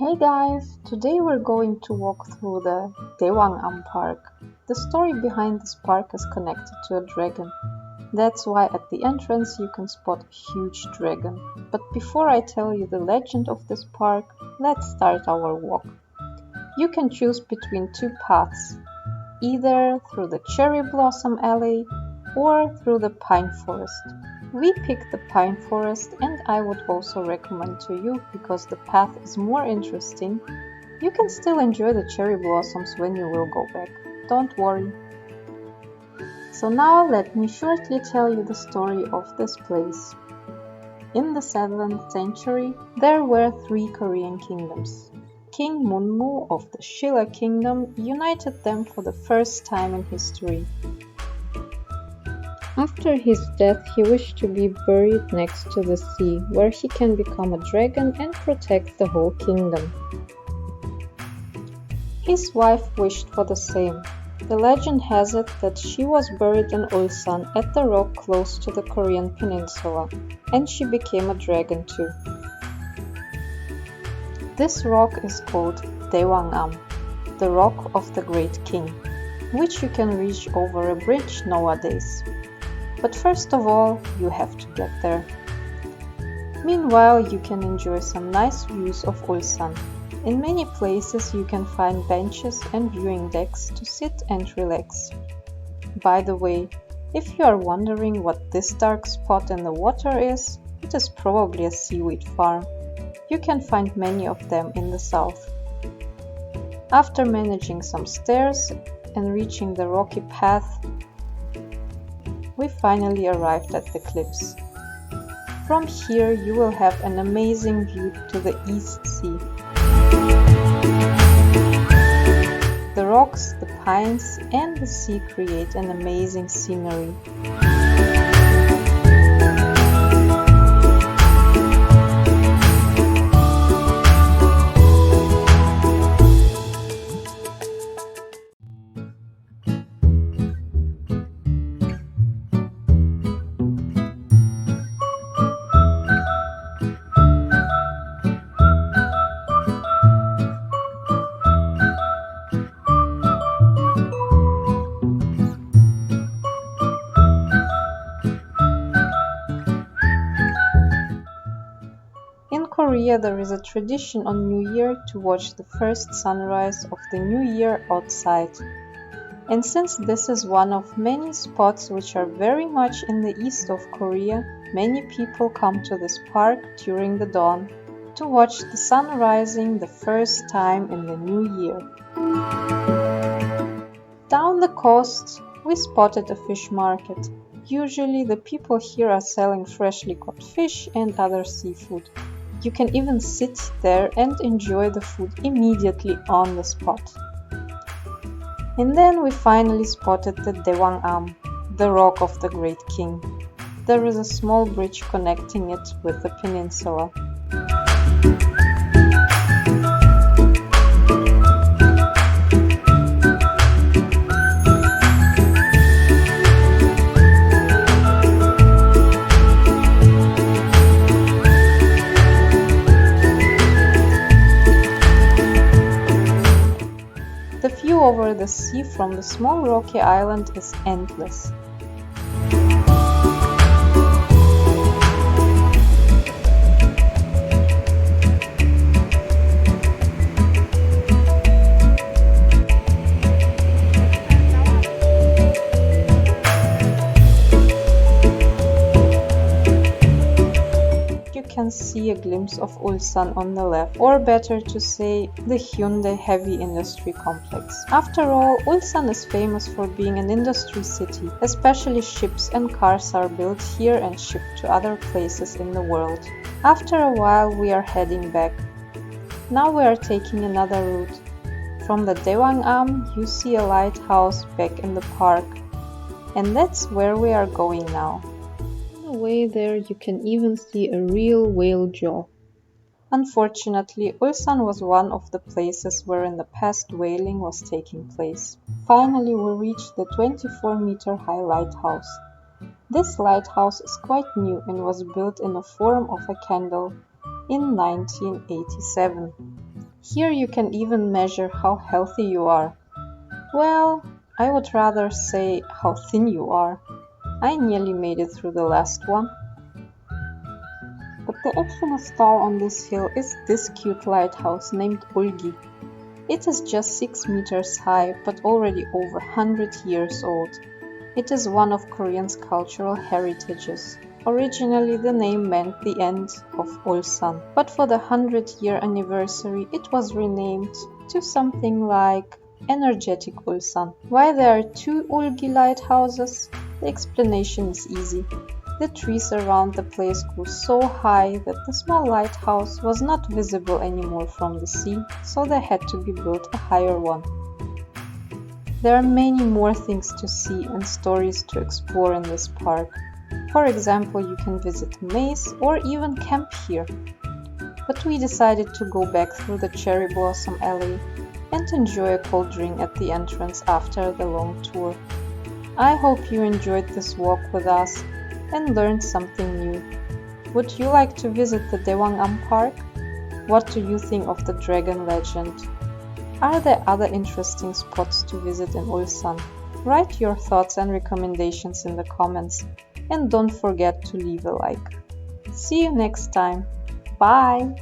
Hey guys, today we're going to walk through the Daewangam Park. The story behind this park is connected to a dragon. That's why at the entrance you can spot a huge dragon. But before I tell you the legend of this park, let's start our walk. You can choose between two paths, either through the cherry blossom alley or through the pine forest. We picked the pine forest, and I would also recommend to you because the path is more interesting. You can still enjoy the cherry blossoms when you will go back. Don't worry. So now let me shortly tell you the story of this place. In the 7th century, there were 3 Korean kingdoms. King Munmu of the Shilla Kingdom united them for the first time in history. After his death, he wished to be buried next to the sea, where he can become a dragon and protect the whole kingdom. His wife wished for the same. The legend has it that she was buried in Ulsan at the rock close to the Korean peninsula, and she became a dragon too. This rock is called Daewangam, the rock of the great king, which you can reach over a bridge nowadays. But first of all, you have to get there. Meanwhile, you can enjoy some nice views of Ulsan. In many places you can find benches and viewing decks to sit and relax. By the way, if you are wondering what this dark spot in the water is, it is probably a seaweed farm. You can find many of them in the south. After managing some stairs and reaching the rocky path, we finally arrived at the cliffs. From here you will have an amazing view to the East Sea. The rocks, the pines and the sea create an amazing scenery. In Korea, there is a tradition on New Year to watch the first sunrise of the new year outside. And since this is one of many spots which are very much in the east of Korea, many people come to this park during the dawn to watch the sun rising the first time in the new year. Down the coast, we spotted a fish market. Usually the people here are selling freshly caught fish and other seafood. You can even sit there and enjoy the food immediately on the spot. And then we finally spotted the Daewangam, the rock of the great king. There is a small bridge connecting it with the peninsula. The view over the sea from the small rocky island is endless. You can see a glimpse of Ulsan on the left, or better to say, the Hyundai heavy industry complex. After all, Ulsan is famous for being an industry city, especially ships and cars are built here and shipped to other places in the world. After a while we are heading back. Now we are taking another route. From the Daewangam you see a lighthouse back in the park, and that's where we are going now. On the way there you can even see a real whale jaw. Unfortunately, Ulsan was one of the places where in the past whaling was taking place. Finally we reached the 24-meter high lighthouse. This lighthouse is quite new and was built in the form of a candle in 1987. Here you can even measure how healthy you are. Well, I would rather say how thin you are. I nearly made it through the last one. But the actual star on this hill is this cute lighthouse named Ulgi. It is just 6 meters high, but already over 100 years old. It is one of Korean's cultural heritages. Originally the name meant the end of Ulsan, but for the 100-year anniversary it was renamed to something like Energetic Ulsan. Why there are 2 Ulgi lighthouses? The explanation is easy. The trees around the place grew so high that the small lighthouse was not visible anymore from the sea, so there had to be built a higher one. There are many more things to see and stories to explore in this park. For example, you can visit a maze or even camp here. But we decided to go back through the cherry blossom alley and enjoy a cold drink at the entrance after the long tour. I hope you enjoyed this walk with us and learned something new. Would you like to visit the Daewangam Park? What do you think of the dragon legend? Are there other interesting spots to visit in Ulsan? Write your thoughts and recommendations in the comments, and don't forget to leave a like. See you next time. Bye!